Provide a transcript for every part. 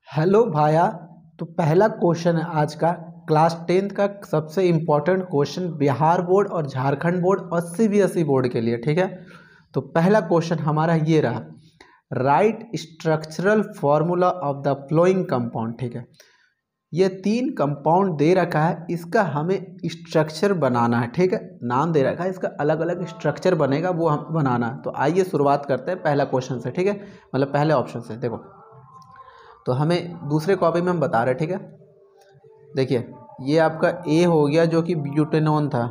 Hello भाया। तो पहला question है आज का क्लास 10th का सबसे इम्पोर्टेंट क्वेश्चन बिहार बोर्ड और झारखंड बोर्ड और सीबीएसई बोर्ड के लिए। ठीक है, तो पहला क्वेश्चन हमारा ये रहा, right structural formula of the flowing compound. ठीक है, ये 3 कंपाउंड दे रखा है, इसका हमें स्ट्रक्चर बनाना है। ठीक है, नाम दे रखा है, इसका अलग अलग स्ट्रक्चर बनेगा, वो हम बनाना है। तो आइए शुरुआत करते हैं पहला क्वेश्चन से। ठीक है, मतलब पहले ऑप्शन से। देखो, तो हमें दूसरे कॉपी में हम बता रहे हैं। ठीक है, देखिए ये आपका ए हो गया जो कि ब्यूटेनॉन था,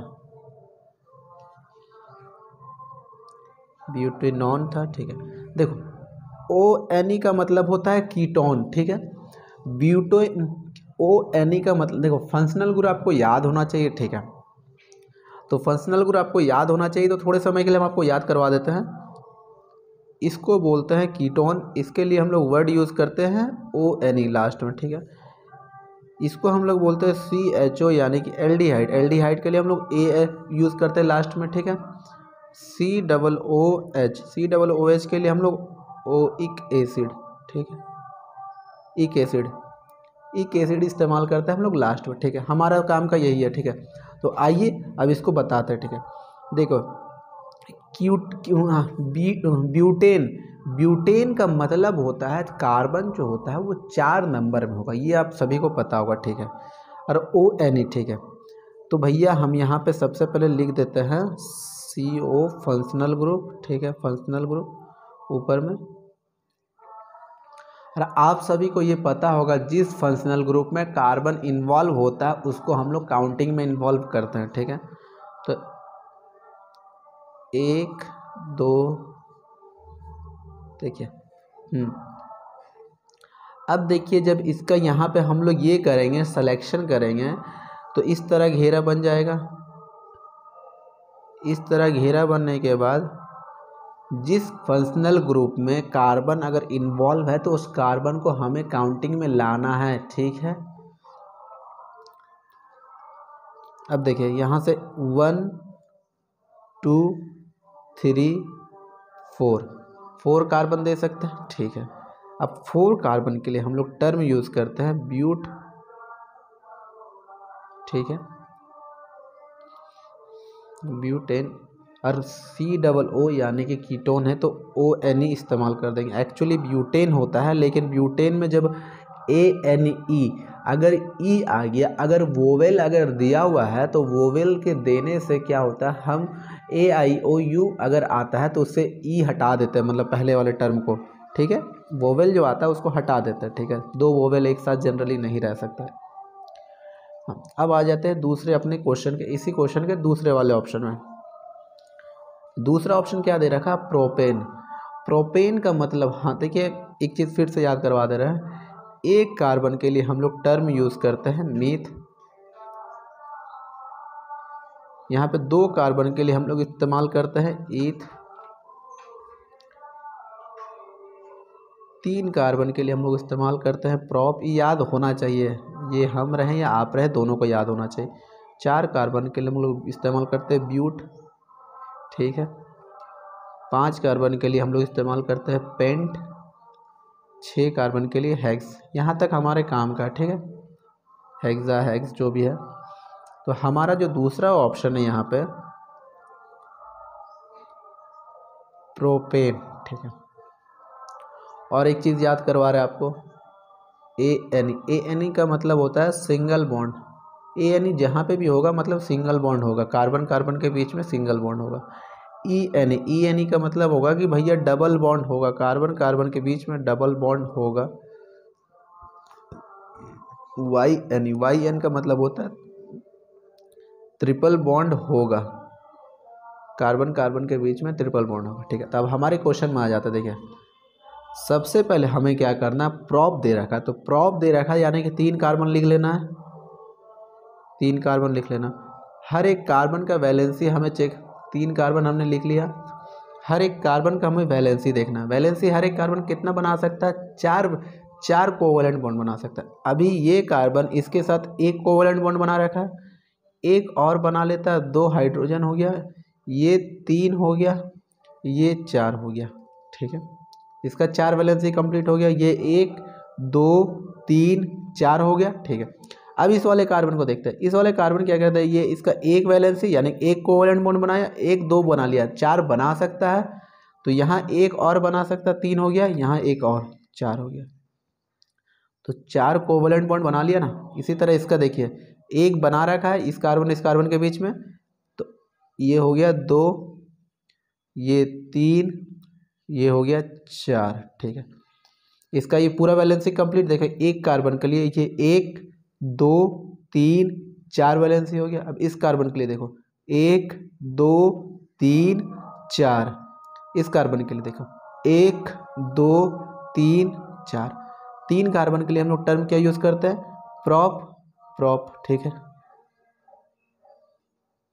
ब्यूटेनॉन था। ठीक है, देखो ओ एन ई का मतलब होता है कीटोन। ठीक है, ब्यूटो ओ एन ई का मतलब, देखो फंक्शनल ग्रुप आपको याद होना चाहिए। ठीक है, तो फंक्शनल ग्रुप आपको याद होना चाहिए, तो थोड़े समय के लिए हम आपको याद करवा देते हैं। इसको बोलते हैं कीटोन, इसके लिए हम लोग वर्ड यूज़ करते हैं ओ एन ई लास्ट में। ठीक है, इसको हम लोग बोलते हैं सी एच ओ यानी कि एल्डिहाइड। एल्डिहाइड के लिए हम लोग ए यूज़ करते हैं लास्ट में। ठीक है, C double O H, C double O H के लिए हम लोग ओइक एसिड। ठीक है, इक एसिड, इक एसिड इस्तेमाल करते हैं हम लोग लास्ट में। ठीक है, हमारा काम का यही है। ठीक है, तो आइए अब इसको बताते हैं। ठीक है, देखो ब्यूटेन, ब्यूटेन का मतलब होता है कार्बन जो होता है वो 4 नंबर में होगा, ये आप सभी को पता होगा। ठीक है, और ओ एन ई। ठीक है, तो भैया हम यहाँ पे सबसे पहले लिख देते हैं सी ओ फंक्शनल ग्रुप। ठीक है, फंक्शनल ग्रुप ऊपर में। और आप सभी को ये पता होगा जिस फंक्शनल ग्रुप में कार्बन इन्वॉल्व होता है उसको हम लोग काउंटिंग में इन्वॉल्व करते हैं। ठीक है, तो 1 2, देखिए अब देखिए जब इसका यहाँ पे हम लोग ये करेंगे, सिलेक्शन करेंगे, तो इस तरह घेरा बन जाएगा। इस तरह घेरा बनने के बाद जिस फंक्शनल ग्रुप में कार्बन अगर इन्वॉल्व है तो उस कार्बन को हमें काउंटिंग में लाना है। ठीक है, अब देखिए यहाँ से 1 2 3 4 कार्बन दे सकते हैं। ठीक है, अब 4 कार्बन के लिए हम लोग टर्म यूज़ करते हैं ब्यूट। ठीक है, ब्यूटेन, और सी डबल ओ यानी कि कीटोन है तो ओ एन ई इस्तेमाल कर देंगे। एक्चुअली ब्यूटेन होता है, लेकिन ब्यूटेन में जब ए एन ई अगर ई आ गया, अगर वोवेल अगर दिया हुआ है तो वोवेल के देने से क्या होता है, हम ए आई ओ यू अगर आता है तो उससे ई हटा देते हैं, मतलब पहले वाले टर्म को। ठीक है, वोवेल जो आता है उसको हटा देते हैं। ठीक है, 2 वोवेल एक साथ जनरली नहीं रह सकता है। हाँ, अब आ जाते हैं दूसरे अपने क्वेश्चन के, इसी क्वेश्चन के दूसरे वाले ऑप्शन में। दूसरा ऑप्शन क्या दे रखा, प्रोपेन। प्रोपेन का मतलब, हाँ देखिए एक चीज़ फिर से याद करवा दे रहे हैं, एक कार्बन के लिए हम लोग टर्म यूज़ करते हैं मीथ। यहाँ पे 2 कार्बन के लिए हम लोग इस्तेमाल करते हैं ईथ। 3 कार्बन के लिए हम लोग इस्तेमाल करते हैं प्रॉप। ये याद होना चाहिए, ये हम रहें या आप रहें दोनों को याद होना चाहिए। 4 कार्बन के लिए हम लोग इस्तेमाल करते हैं ब्यूट। ठीक है, 5 कार्बन के लिए हम लोग इस्तेमाल करते हैं पेंट। 6 कार्बन के लिए हेक्स। यहाँ तक हमारे काम का। ठीक है, हेक्सा हेक्स जो भी है। तो हमारा जो दूसरा ऑप्शन है यहाँ पे प्रोपेन। ठीक है, और एक चीज़ याद करवा रहे हैं आपको, A N E. A N E का मतलब होता है single bond. A N E जहाँ पे भी होगा मतलब सिंगल बॉन्ड होगा, कार्बन कार्बन के बीच में सिंगल बॉन्ड होगा। E N E, E N E का मतलब होगा कि भैया डबल बॉन्ड होगा, कार्बन कार्बन के बीच में डबल बॉन्ड होगा। Y N E, Y N का मतलब होता है ट्रिपल बॉन्ड होगा, कार्बन कार्बन के बीच में ट्रिपल बॉन्ड होगा। ठीक है, तब हमारे क्वेश्चन में आ जाता है। देखिए सबसे पहले हमें क्या करना, प्रॉप दे रखा है, तो प्रॉप दे रखा है यानी कि 3 कार्बन लिख लेना है। 3 कार्बन लिख लेना, हर एक कार्बन का वैलेंसी हमें चेक, 3 कार्बन हमने लिख लिया, हर एक कार्बन का हमें वैलेंसी देखना है। वैलेंसी हर एक कार्बन कितना बना सकता है, 4 कोवलेंट बॉन्ड बना सकता है। अभी ये कार्बन इसके साथ एक कोवलेंट बॉन्ड बना रखा है, एक और बना लेता है, 2 हाइड्रोजन हो गया, ये 3 हो गया, ये 4 हो गया। ठीक है, इसका 4 वैलेंसी कंप्लीट हो गया। ये 1 2 3 4 हो गया, ठीक है। अब इस वाले कार्बन को देखते हैं। इस वाले कार्बन क्या करता है, ये इसका एक वैलेंसी यानी एक कोवैलेंट बॉन्ड बनाया, एक 2 बना लिया, 4 बना सकता है, तो यहाँ एक और बना सकता है, 3 हो गया, यहाँ एक और 4 हो गया, तो 4 कोवैलेंट बॉन्ड बना लिया ना। इसी तरह इसका देखिए, एक बना रखा है इस कार्बन के बीच में, तो ये हो गया 2, ये 3, ये हो गया 4, ठीक है। इसका ये पूरा वैलेंसी कंप्लीट देखो, एक कार्बन के लिए ये 1 2 3 4 वैलेंसी हो गया। अब इस कार्बन के लिए देखो 1 2 3 4, इस कार्बन के लिए देखो 1 2 3 4, 3 कार्बन के लिए हम लोग टर्म क्या यूज़ करते हैं, प्रोप, ठीक है।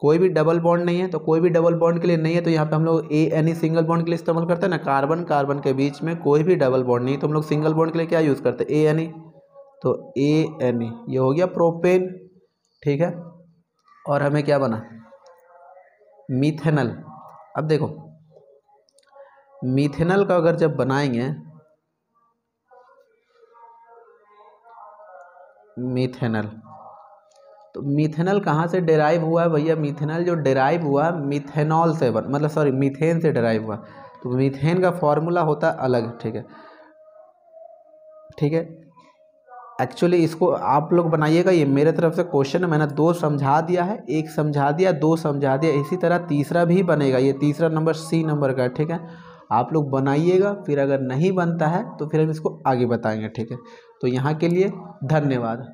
कोई भी डबल बॉन्ड नहीं है, तो कोई भी डबल बॉन्ड के लिए नहीं है, तो यहाँ पे हम लोग ANE सिंगल बॉन्ड के लिए इस्तेमाल करते हैं ना। कार्बन के बीच में कोई भी डबल बॉन्ड नहीं, तो हम लोग सिंगल बॉन्ड के लिए क्या यूज़ करते हैं, ANE, तो ANE ये हो गया प्रोपेन, ठीक है। और हमें क्या बना, मीथेनल। अब देखो मीथेनल का अगर जब बनाएंगे, मीथेनल, तो मीथेनल कहाँ से डेराइव हुआ है भैया, मीथेनल जो डेराइव हुआ मीथेनॉल से मतलब सॉरी मीथेन से डेराइव हुआ, तो मीथेन का फॉर्मूला होता है अलग, ठीक है, ठीक है। एक्चुअली इसको आप लोग बनाइएगा, ये मेरे तरफ से क्वेश्चन है, मैंने 2 समझा दिया है, 1 समझा दिया, 2 समझा दिया, इसी तरह तीसरा भी बनेगा, ये तीसरा नंबर C नंबर का, ठीक है। आप लोग बनाइएगा, फिर अगर नहीं बनता है तो फिर हम इसको आगे बताएंगे, ठीक है। तो यहाँ के लिए धन्यवाद।